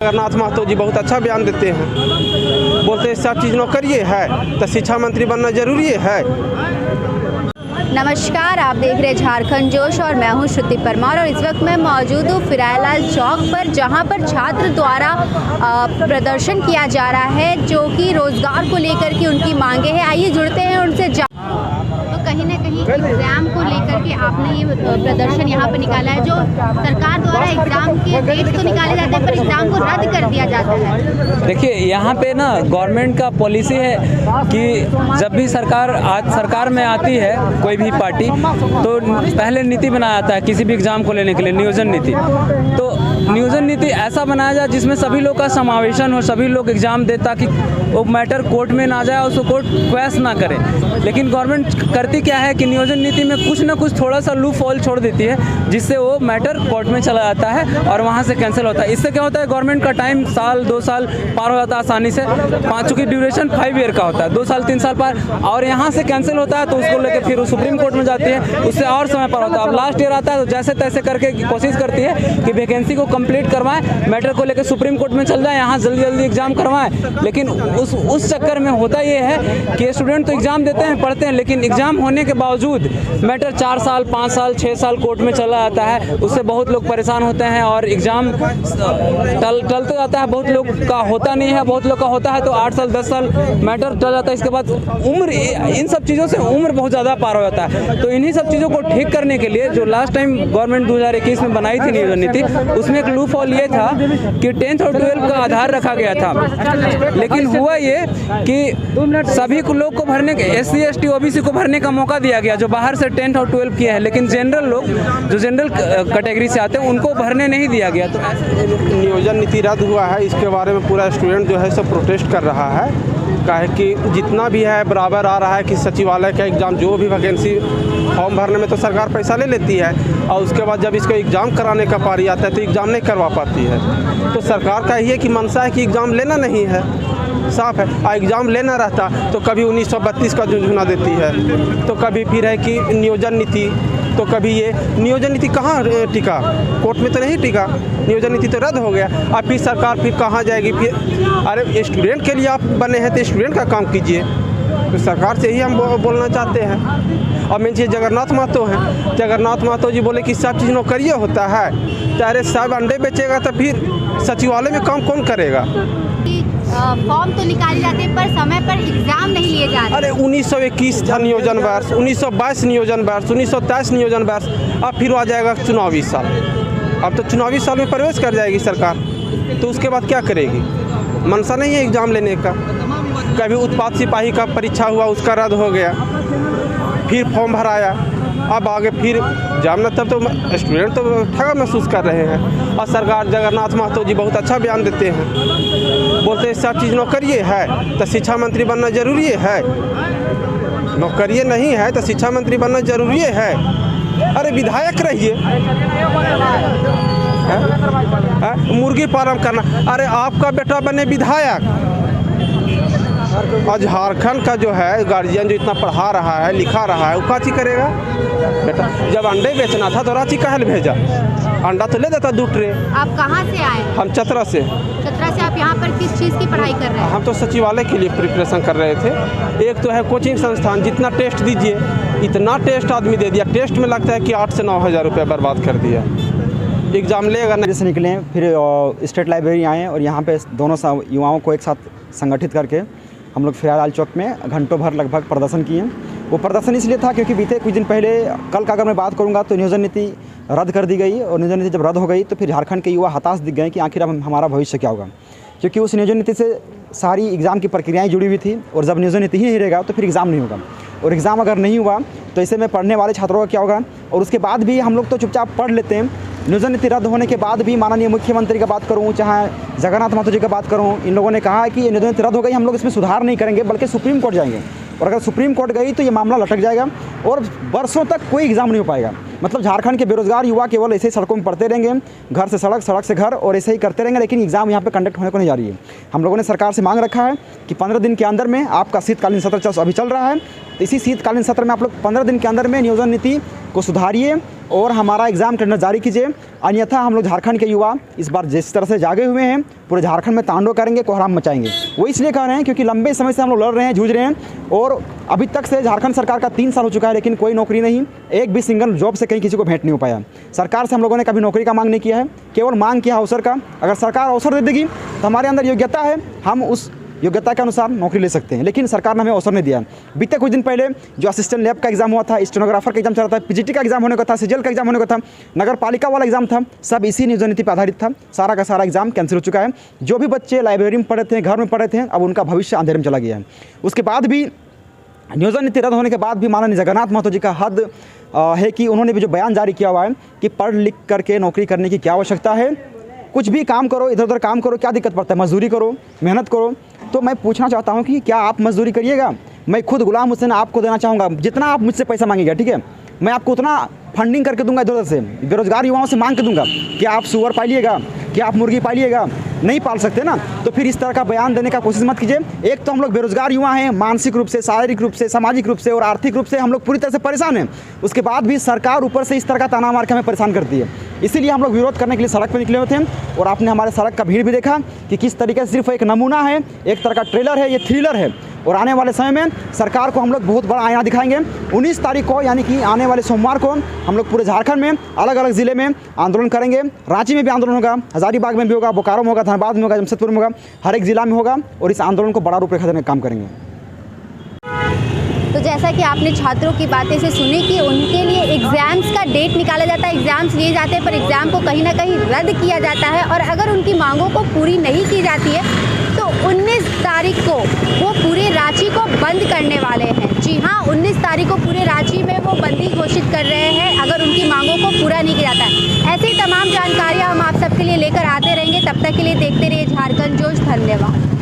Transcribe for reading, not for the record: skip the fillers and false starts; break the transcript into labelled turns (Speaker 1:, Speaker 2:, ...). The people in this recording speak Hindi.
Speaker 1: जगन्नाथ महतो जी बहुत अच्छा बयान देते हैं, बोलते हैं सब चीज़ नौकरिए है तो शिक्षा मंत्री बनना जरूरी है।
Speaker 2: नमस्कार, आप देख रहे हैं झारखंड जोश और मैं हूं श्रुति परमार और इस वक्त मैं मौजूद हूं फिरायलाल चौक पर, जहां पर छात्र द्वारा प्रदर्शन किया जा रहा है जो कि रोजगार को लेकर की उनकी मांगे हैं। आइए जुड़ते हैं उनसे। तो कहीं ना कहीं एग्ज़ाम को लेकर के आपने ये प्रदर्शन यहाँ पर निकाला है। जो सरकार द्वारा एग्ज़ाम के डेट तो निकाले जाते हैं पर एग्ज़ाम को रद्द कर दिया जाता है।
Speaker 3: देखिए, यहाँ पे ना गवर्नमेंट का पॉलिसी है कि जब भी सरकार में आती है कोई भी पार्टी तो पहले नीति बनाया जाता है किसी भी एग्ज़ाम को लेने के लिए, नियोजन नीति। तो नियोजन नीति ऐसा बनाया जाए जिसमें सभी लोग का समावेशन हो, सभी लोग एग्ज़ाम दे ताकि वो मैटर कोर्ट में ना जाए, उसको कोर्ट क्वेश्च ना करे। लेकिन गवर्नमेंट करती क्या है कि नियोजन नीति में कुछ ना कुछ थोड़ा सा लूप होल छोड़ देती है जिससे वो मैटर कोर्ट में चला जाता है और वहाँ से कैंसिल होता है। इससे क्या होता है, गवर्नमेंट का टाइम साल 2 साल पार हो जाता है आसानी से। 5 की ड्यूरेशन 5 ईयर का होता है, 2 साल 3 साल पार, और यहाँ से कैंसिल होता है तो उसको लेकर फिर सुप्रीम कोर्ट में जाती है, उससे और समय पार होता है। अब लास्ट ईयर आता है तो जैसे तैसे करके कोशिश करती है कि वैकेंसी को कंप्लीट करवाएं, मैटर को लेकर सुप्रीम कोर्ट में चल जाए, यहाँ जल्दी जल्दी एग्जाम करवाएं। लेकिन उस चक्कर में होता ये है कि स्टूडेंट तो एग्जाम देते हैं, पढ़ते हैं, लेकिन एग्जाम होने के बावजूद मैटर 4 साल 5 साल 6 साल कोर्ट में चला जाता है। उससे बहुत लोग परेशान होते हैं और एग्जाम टलते जाता है। बहुत लोग का होता नहीं है, बहुत लोग का होता है तो 8 साल 10 साल मैटर टल जाता है। इसके बाद उम्र, इन सब चीज़ों से उम्र बहुत ज़्यादा पार हो जाता है। तो इन्हीं सब चीज़ों को ठीक करने के लिए जो लास्ट टाइम गवर्नमेंट 2021 में बनाई थी नियोजन नीति, उसमें एक लूप होल ये था कि 10th और 12th का आधार रखा गया था। लेकिन हुआ ये कि सभी लोग को भरने के, SC ST OBC को भरने का मौका दिया गया जो बाहर से 10th और 12th किए हैं, लेकिन जनरल लोग जो जनरल कैटेगरी से आते हैं उनको भरने नहीं दिया गया। तो
Speaker 1: नियोजन नीति रद्द हुआ है, इसके बारे में पूरा स्टूडेंट जो है सब प्रोटेस्ट कर रहा है। काहे कि जितना भी है बराबर आ रहा है कि सचिवालय का एग्ज़ाम, जो भी वैकेंसी फॉर्म भरने में तो सरकार पैसा ले लेती है और उसके बाद जब इसको एग्ज़ाम कराने का पारी आता है तो एग्ज़ाम नहीं करवा पाती है। तो सरकार का ये कि मनसा है कि एग्ज़ाम लेना नहीं है, साफ है। और एग्ज़ाम लेना रहता तो कभी 1932 का झुनझुना देती है, तो कभी फिर है कि नियोजन नीति, तो कभी ये नियोजन नीति कहाँ टिका, कोर्ट में तो नहीं टिका, नियोजन नीति तो रद्द हो गया। अब फिर सरकार फिर कहाँ जाएगी? फिर अरे स्टूडेंट के लिए आप बने हैं तो स्टूडेंट का काम कीजिए। तो सरकार से ही हम बोलना चाहते हैं। और मेन चीज़ जगन्नाथ महतो हैं, जगन्नाथ महतो जी बोले कि सब चीज़ नौकरिए होता है, तो अरे सब अंडे बेचेगा तो फिर सचिवालय में काम कौन करेगा?
Speaker 2: फॉर्म तो निकाले जाते हैं पर समय पर एग्जाम नहीं लिए जा रहे।
Speaker 1: अरे 1921 था नियोजन वर्ष, 1922 नियोजन वर्ष, 1923 नियोजन वर्ष, अब फिर आ जाएगा चुनावी साल। अब तो चुनावी साल में प्रवेश कर जाएगी सरकार, तो उसके बाद क्या करेगी? मनसा नहीं है एग्ज़ाम लेने का। कभी उत्पाद सिपाही का परीक्षा हुआ, उसका रद्द हो गया, फिर फॉर्म भराया, अब आगे फिर जामना, तब तो स्टूडेंट तो ठगा महसूस कर रहे हैं। और सरकार जगन्नाथ महतो जी बहुत अच्छा बयान देते हैं, बोलते हैं सब चीज़ नौकरिए है तो शिक्षा मंत्री बनना जरूरी है। नौकरिए नहीं है तो शिक्षा मंत्री बनना जरूरी है। अरे विधायक रहिए, मुर्गी फार्म करना, अरे आपका बेटा बने विधायक। और झारखंड का जो है गार्जियन जो इतना पढ़ा रहा है लिखा रहा है, वो काची करेगा बेटा? जब अंडे बेचना था तो रांची काहे भेजा? अंडा तो ले देता 2 ट्रे।
Speaker 2: आप कहाँ से आए?
Speaker 1: हम चतरा से।
Speaker 2: चतरा से। आप यहाँ पर किस चीज़ की पढ़ाई कर रहे हैं?
Speaker 1: हम तो सचिवालय के लिए प्रिपरेशन कर रहे थे। एक तो है कोचिंग संस्थान, जितना टेस्ट दीजिए, इतना टेस्ट आदमी दे दिया, टेस्ट में लगता है कि 8 से 9 हज़ार रुपये बर्बाद कर दिया। एग्ज़ाम लेगा नहीं।
Speaker 4: से निकले फिर स्टेट लाइब्रेरी आए और यहाँ पे दोनों युवाओं को एक साथ संगठित करके हम लोग फिरायलाल चौक में घंटों भर लगभग प्रदर्शन किए। वो प्रदर्शन इसलिए था क्योंकि बीते कुछ दिन पहले, कल का अगर मैं बात करूँगा तो नियोजन नीति रद्द कर दी गई, और नियोजन नीति जब रद्द हो गई तो फिर झारखंड के युवा हताश दिख गए कि आखिर अब हमारा भविष्य क्या होगा, क्योंकि उस नियोजन नीति से सारी एग्ज़ाम की प्रक्रियाएँ जुड़ी हुई थी। और जब नियोजन नीति ही नहीं रहेगा तो फिर एग्ज़ाम नहीं होगा, और एग्ज़ाम अगर नहीं हुआ तो ऐसे में पढ़ने वाले छात्रों का क्या होगा? और उसके बाद भी हम लोग तो चुपचाप पढ़ लेते हैं। नियोजन नीति रद्द होने के बाद भी माननीय मुख्यमंत्री का बात करूं, चाहे जगन्नाथ महतो जी का बात करूं, इन लोगों ने कहा है कि नियोजन नीति रद्द हो गई, हम लोग इसमें सुधार नहीं करेंगे बल्कि सुप्रीम कोर्ट जाएंगे, और अगर सुप्रीम कोर्ट गई तो ये मामला लटक जाएगा और वर्षों तक कोई एग्ज़ाम नहीं हो पाएगा। मतलब झारखंड के बेरोजगार युवा केवल ऐसे ही सड़कों में पढ़ते रहेंगे, घर से सड़क, सड़क से घर, और ऐसे ही करते रहेंगे, लेकिन एग्ज़ाम यहाँ पे कंडक्ट होने को नहीं जा रही है। हम लोगों ने सरकार से मांग रखा है कि 15 दिन के अंदर में, आपका शीतकालीन सत्र अभी चल रहा है, तो इसी शीतकालीन सत्र में आप लोग 15 दिन के अंदर में नियोजन नीति को सुधारिए और हमारा एग्ज़ाम कैलेंडर जारी कीजिए, अन्यथा हम लोग झारखंड के युवा इस बार जिस तरह से जागे हुए हैं पूरे झारखंड में तांडव करेंगे, कोहराम मचाएंगे। वो इसलिए कह रहे हैं क्योंकि लंबे समय से हम लोग लड़ रहे हैं, जूझ रहे हैं और अभी तक से झारखंड सरकार का 3 साल हो चुका है लेकिन कोई नौकरी नहीं, एक भी सिंगल जॉब से कहीं किसी को भेंट नहीं हो पाया। सरकार से हम लोगों ने कभी नौकरी का मांग नहीं किया है, केवल मांग किया अवसर का। अगर सरकार अवसर दे देगी तो हमारे अंदर योग्यता है, हम उस योग्यता के अनुसार नौकरी ले सकते हैं, लेकिन सरकार ने हमें अवसर नहीं दिया। बीते कुछ दिन पहले जो असिस्टेंट लैब का एग्जाम हुआ था, स्टेनोग्राफर का एग्जाम चल रहा था, पीजीटी का एग्जाम होने का था, सीजीएल का एग्जाम होने का था, नगर पालिका वाला एग्जाम था, सब इसी नियोजन नीति पर आधारित था। सारा का सारा एग्जाम कैंसिल हो चुका है। जो भी बच्चे लाइब्रेरी में पढ़े थे, घर में पढ़े थे, अब उनका भविष्य अंधेरे में चला गया है। उसके बाद भी नियोजन नीति रद्द होने के बाद भी माननीय जगन्नाथ महतो जी का हद है कि उन्होंने भी जो बयान जारी किया हुआ है कि पढ़ लिख करके नौकरी करने की क्या आवश्यकता है, कुछ भी काम करो, इधर उधर काम करो, क्या दिक्कत पड़ता है, मजदूरी करो, मेहनत करो। तो मैं पूछना चाहता हूं कि क्या आप मजदूरी करिएगा? मैं खुद गुलाम हुसैन आपको देना चाहूँगा, जितना आप मुझसे पैसा मांगेगा, ठीक है, मैं आपको उतना फंडिंग करके दूंगा, इधर उधर से बेरोजगार युवाओं से मांग के दूंगा। क्या आप सुअर पालिएगा? क्या आप मुर्गी पालिएगा? नहीं पाल सकते ना, तो फिर इस तरह का बयान देने का कोशिश मत कीजिए। एक तो हम लोग बेरोजगार युवा हैं, मानसिक रूप से, शारीरिक रूप से, सामाजिक रूप से और आर्थिक रूप से हम लोग पूरी तरह से परेशान हैं। उसके बाद भी सरकार ऊपर से इस तरह का ताना मार के हमें परेशान करती है। इसीलिए हम लोग विरोध करने के लिए सड़क पर निकले हुए थे और आपने हमारे सड़क का भीड़ भी देखा कि किस तरीके से सिर्फ एक नमूना है, एक तरह का ट्रेलर है, ये थ्रिलर है। और आने वाले समय में सरकार को हम लोग बहुत बड़ा आईना दिखाएंगे। 19 तारीख को यानी कि आने वाले सोमवार को हम लोग पूरे झारखंड में अलग अलग ज़िले में आंदोलन करेंगे। रांची में भी आंदोलन होगा, हजारीबाग में भी होगा, बोकारो में होगा, धनबाद में होगा, जमशेदपुर में होगा, हर एक ज़िला में होगा और इस आंदोलन को बड़ा रूपरेखा देने का काम करेंगे।
Speaker 2: तो जैसा कि आपने छात्रों की बातें से सुनी कि उनके लिए एग्ज़ाम्स का डेट निकाला जाता है, एग्ज़ाम्स लिए जाते हैं, पर एग्ज़ाम को कहीं ना कहीं रद्द किया जाता है और अगर उनकी मांगों को पूरी नहीं की जाती है तो 19 तारीख को वो पूरे रांची को बंद करने वाले हैं। जी हाँ, 19 तारीख को पूरे रांची में वो बंदी घोषित कर रहे हैं अगर उनकी मांगों को पूरा नहीं किया जाता है। ऐसी तमाम जानकारियाँ हम आप सबके लिए लेकर आते रहेंगे। तब तक के लिए देखते रहिए झारखंड जोश। धन्यवाद।